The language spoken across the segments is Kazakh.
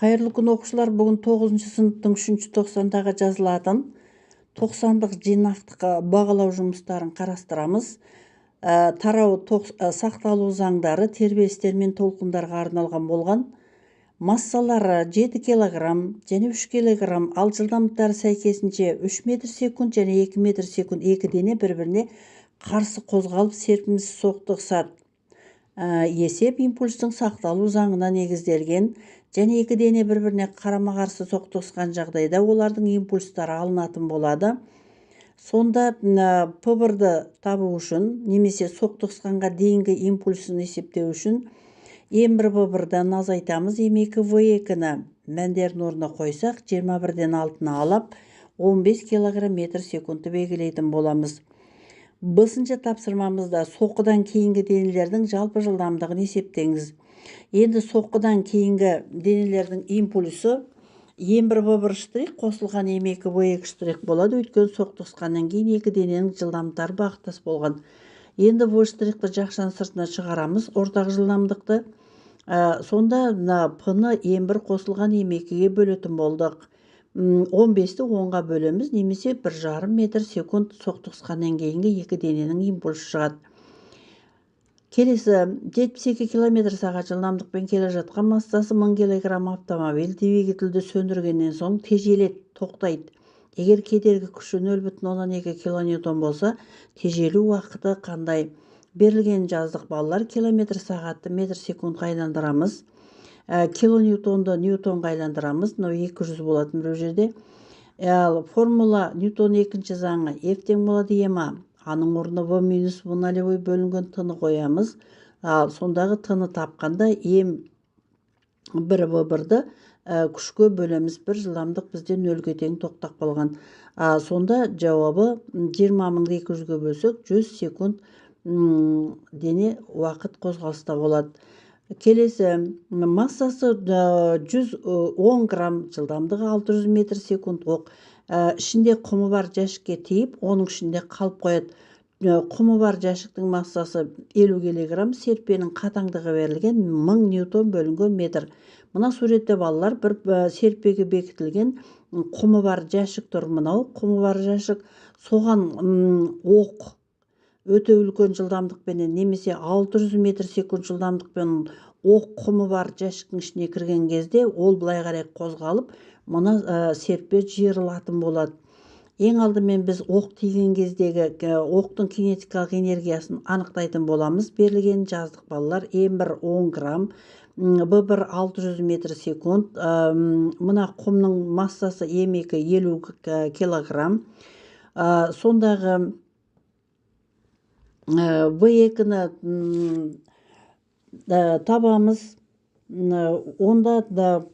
Кайырлуу күн окуучулар, бүгүн 9-сыныптын 3-90-дагы жазылатын 90-дык жыйнактык багалоо жумуштарын караштырабыз. Тарау сакталуу заңдары тербелиштер менен толкундарга арналган болгон. Массалары 7 килограмм жана 3 килограмм, ал жылдамдыктары сайкесинче 3 метр секунд жана 2 метр секунд эки дене бири-бирине каршы козголуп серпимсиз соктуксат. Эсеп импульстун сакталуу заңына негизделген жана эки дене бири-бирине карама-каршы соктукскан жагдайда олардын импульстары алынатын болот. Сонда ПБРды табуу үчүн немесе соктуксканга дейинки импульсун эсептөө үчүн М1 ПБРдан азайтабыз. Эми 2 В2-ны мәндердин ордуна койсок, 21ден 6-ны алып 15 килограмм метр секундту белгилейтин болобуз. Бысынча тапсырмамызда соккудан кийинки денелердин жалпы жылдамдыгын эсептеңиз. Энди соккудан кийинки денелердин импульсу М1 ПБР штрих косулган М2 В2 штрих болот. Өйткөнү соктукскандан кийин эки дененин жылдамдыктары бакташ болгон. Энди В штрихти жакшанын сыртына чыгарабыз, ортак жылдамдыкты. Сонда Пны М1 косулган М2ге бөлөтүн болдук. 15ти 10га бөлөбүз, немесе 1,5 метр секунд соктукскандан кийинки эки дененин импульсу чыгат. Келеси 72 км/саат жылдамдыкпен келе жаткан массасы 1000 кг автомобиль двигателди сөндүргөндөн соң тежелет, токтойт. Эгер кедерги күчү 0,2 кН болсо, тежелүү убакыты кандай? Берилген жаздык балдар. Км/саатты метр секундка айландырабыз. Килоньютонду ньютонго айландырабыз. 200 болот бул жерде. Формула Ньютон экинчи заңы F тең болот ема. Анын ордуна В минус В нолевой бөлүнгөн тыны коябыз. Сондагы тыны тапканда М1 ПБРды күчкө бөлөбүз. Бир жылдамдык бизде 0ге тең токтоп калган. Сонда жабабы 20,200-гө бөлсөк 100 секунд дене убакыт козголуста болот. Келеси массасы 110 грамм, жылдамдыгы 600 метр секунд ок. Ичинде куму бар жашикке тийип, онун ичинде калып коет. Куму бар жашиктин массасы 50 кг, серпенин катаңдыгы берилген 1000 ньютон бөлүнгөн метр. Мына суретте балдар бир серпеге бекитилген куму бар жашик тур. Мынау куму бар жашик, соган ок өтө үлкөн жылдамдык менен, немесе 600 метр секунд жылдамдык менен ок куму бар жашиктин ичине кирген кезде ол былай карай козголуп, мына серпе жыйырылатын болот. Эң алдымен биз ок тийген кездеги октун кинетикалык энергиясын аныктайтын боламыз. Берилген жаздык балдар. М1 10 грамм, ББР 600 метр секунд. Мына кумдун массасы М2 50 килограмм. Сондагы В2-ны табамыз. Онда да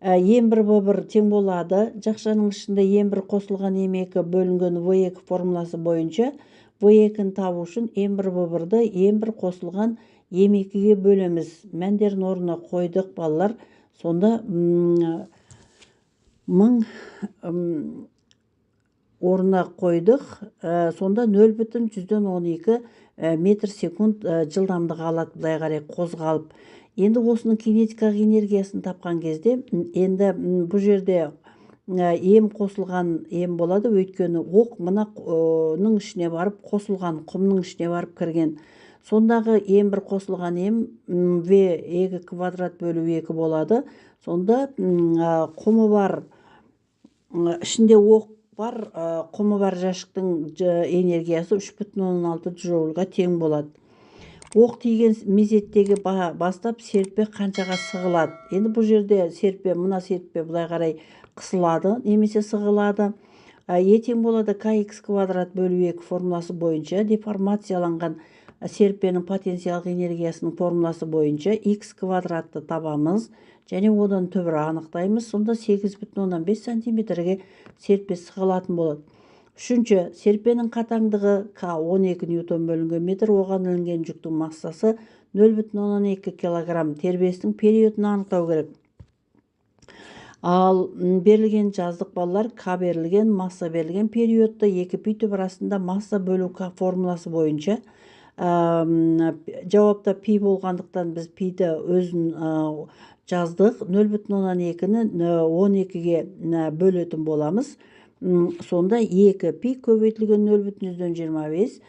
М1 ПБР тең болады. Жакшанын ичинде М1 косулган М2 бөлүнгөн В2 формуласы боюнча В2-ны табуу үчүн М1 ПБРды М1 косулган М2ге бөлөбүз. Мәндердин ордуна койдук балдар. Сонда 1000 ордуна койдук. Сонда 0,112 метр секунд жылдамдык алат, былай карай козголуп. Энди осунун кинетикалык энергиясын тапкан кезде, энди бул жерде М косулган М болот. Өйткөнү ок мынанын ичине барып косулган, кумдун ичине барып кирген. Сондагы М1 косулган М В2 квадрат бөлү 2 болот. Сонда куму бар, ичинде ок бар, куму бар жашиктин энергиясы 3,6 джоульга тең болот. Ок тийген мезеттеги баштап серпе канчага сыгылат? Энди бул жерде серпе, мына серпе былай карай кысылады, немесе сыгылады. Е тең болот kx квадрат бөлү 2 формуласы боюнча, деформацияланган серпенин потенциалдык энергиясынын формуласы боюнча x квадратты табамыз және одан төбүрө аныктайбыз. Сонда 8,5 сантиметрге серпе сыгылатын болот. Үчүнчү, серпенин катаңдыгы К 12 ньютон бөлүнгөн метр, оған ілінген жүктүн массасы 0,2 кг. Тербелиштин периодун аныктау керек. Ал берилген жаздык балдар. К берилген, масса берилген. Периоддо эки пүй түп арасында масса бөлү К формуласы боюнча жауапта пи болғандықтан біз пиді өзін жаздық. 0,2-ні 12-ге бөлетін боламыз. Сонда 2 пи көбейтілген 0,25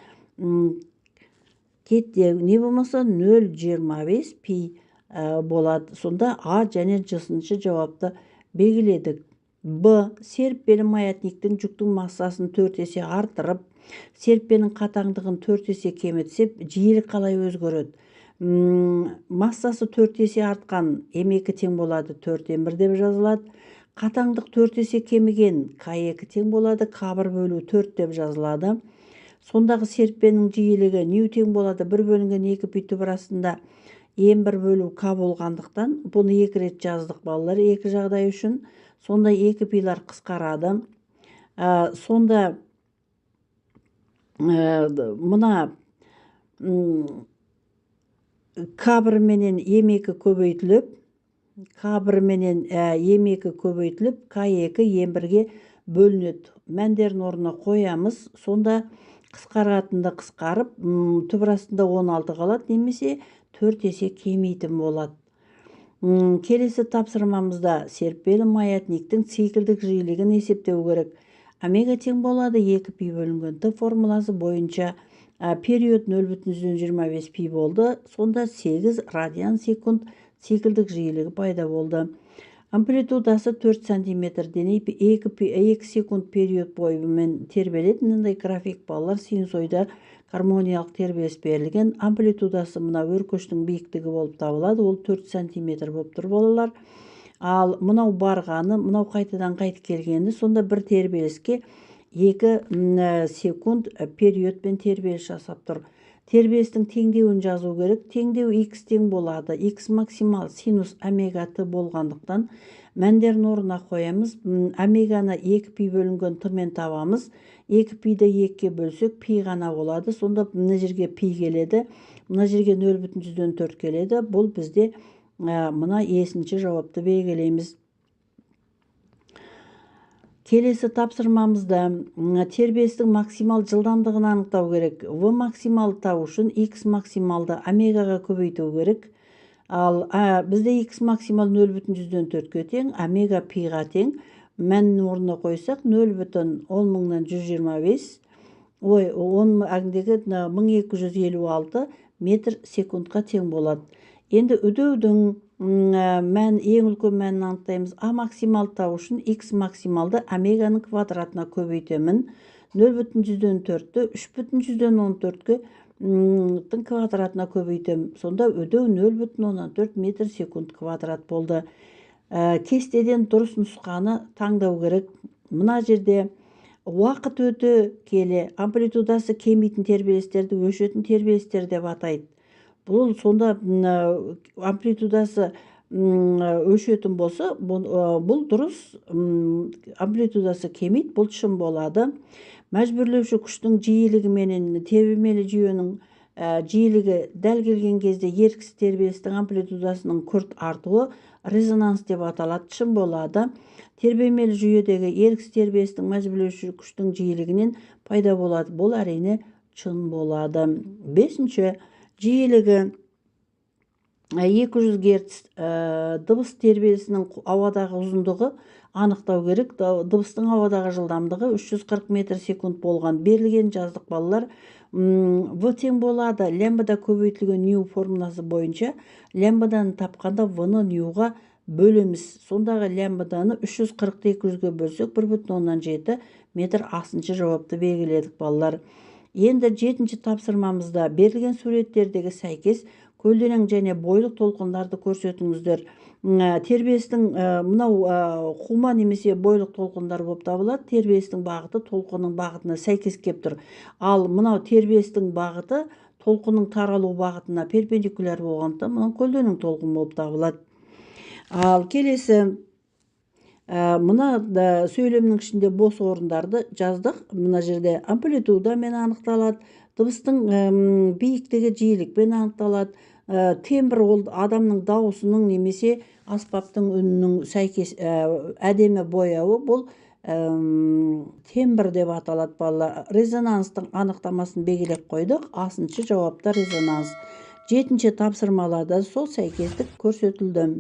кетте не болмаса 0,25 пи болады. Сонда А және Ж-сыншы жауапты белгіледік. Б. Серіппелі маятниктің жүктің массасын 4 есе артырып, серіппенің қатаңдығын 4 есе кемітсе, жиілік қалай өзгереді? Массасы 4 есе артқан М2 тең болады 4М1 деп жазылады. Қатаңдық 4 есе кеміген К2 тең болады, К1 бөлу 4 деп жазылады. Сондағы серіппенің жиілігі нью тең болады 1 бөлінген 2 пи түбір астында М1 бөлу К болғандықтан, бұны 2 рет жаздық балалар, 2 жағдай үшін. Сонда 2 пилар қысқарады. Сонда мына К1 менен М2 көбейтіліп, К2 М1-ге бөлінеді. Мәндерін орнына қоямыз. Сонда қысқаратында қысқарып, түбір астында 16 қалады, немесе 4 есе кемейтін болады. Келесі тапсырмамызда серіппелі маятниктің циклдік жиілігін есептеу керек. Омега тең болады 2 пи бөлінген Т формуласы бойынша период 0,25 пи болды. Сонда 8 радиан секунд циклдік жиілігі пайда болды. Амплитудасы 4 сантиметрден 2 секунд период бойымен тербеледі. Мынандай график балалар, синусоида гармониялық тербеліс берілген. Амплитудасы мына өркештің биіктігі болып табылады. Ол 4 сантиметр болып тұр балалар. Ал мынау барғаны, мынау қайтадан қайтып келгені, сонда бір тербеліске 2 секунд периодпен тербеліс жасап тұр. Тербелістің теңдеуін жазу керек. Теңдеу x тең болады. X максимал синус омега Т болғандықтан мәндерін орнына қоямыз. Омеганы 2 пи бөлінген Т-мен табамыз. 2 пиді 2-ге бөлсек пи ғана болады. Сонда мына жерге пи келеді. Мына жерге 0,4 келеді. Бұл бізде мына есінші жауапты белгілейміз. Келесі тапсырмамызда тербелістің максимал жылдамдығын анықтау керек. В максималды табу үшін X максималды омегаға көбейту керек. Ал бізде X максимал 0,4-ке тең, омега пиға тең. Мәнін орнына қойсақ 0,10,125, 1256 метр секундқа тең болады. Енді үдеудің ең үлкен мәнін анықтаймыз. А максималды табу үшін X максималды омеганың квадратына көбейтемін. 0,4-ті 3,14-ке квадратына көбейтемін. Сонда үдеу 0,14 метр секунд квадрат болды. Кестеден дұрыс нұсқаны таңдау керек. Мына жерде уақыт өте келе амплитудасы кемейтін тербелістерді өшетін тербелістер деп атайды. Бұл сонда амплитудасы өшетін болса, бұл дұрыс, амплитудасы кемейді, бұл шын болады. Мәжбүрлеуші күштің жиілігі менен тербемелі жүйенің жиілігі дәл келген кезде еріксіз тербелістің амплитудасының күрт артуы резонанс деп аталады, шын болады. Тербемелі жүйедегі еріксіз тербелістің мәжбүрлеуші күштің жиілігінен пайда болады. Бұл әрине шын болады. 5-ші жиілігі 200 Гц дыбыс тербелісінің ауадағы ұзындығы анықтау керек. Дыбыстың ауадағы жылдамдығы 340 метр секунд болған. Берілген жаздық балалар. В тең болады лямбда көбейтілген нью формуласы бойынша. Лямбданы тапқанда В-ны ньюға бөлеміз. Сондағы лямбданы 340-ті 200-ге бөлсек 1,7 метр асыншы жауапты белгіледік балалар. Енді 7-ші тапсырмамызда берілген суреттердегі сәйкес көлденең және бойлық толқындарды көрсетіңіздер. Тербелістің мынау құма немесе бойлық толқындар болып табылады. Тербелістің бағыты толқынның бағытына сәйкес кеп тұр. Ал мынау тербелістің бағыты толқынның таралу бағытына перпендикуляр болғандықтан мынау көлденең толқын болып табылады. Ал келесі мына сөйлемнің ішінде бос орындарды жаздық. Мына жерде амплитудамен анықталады, дыбыстың биіктігі жиілікпен анықталады, тембр ол адамның дауысының немесе аспаптың үнінің сәйкес әдемі бояуы, бұл тембр деп аталат балалар. Резонанстың анықтамасын белгілеп қойдық. 6-шы жауапта резонанс. 7-ші тапсырмаларда сол сәйкестік көрсетілді.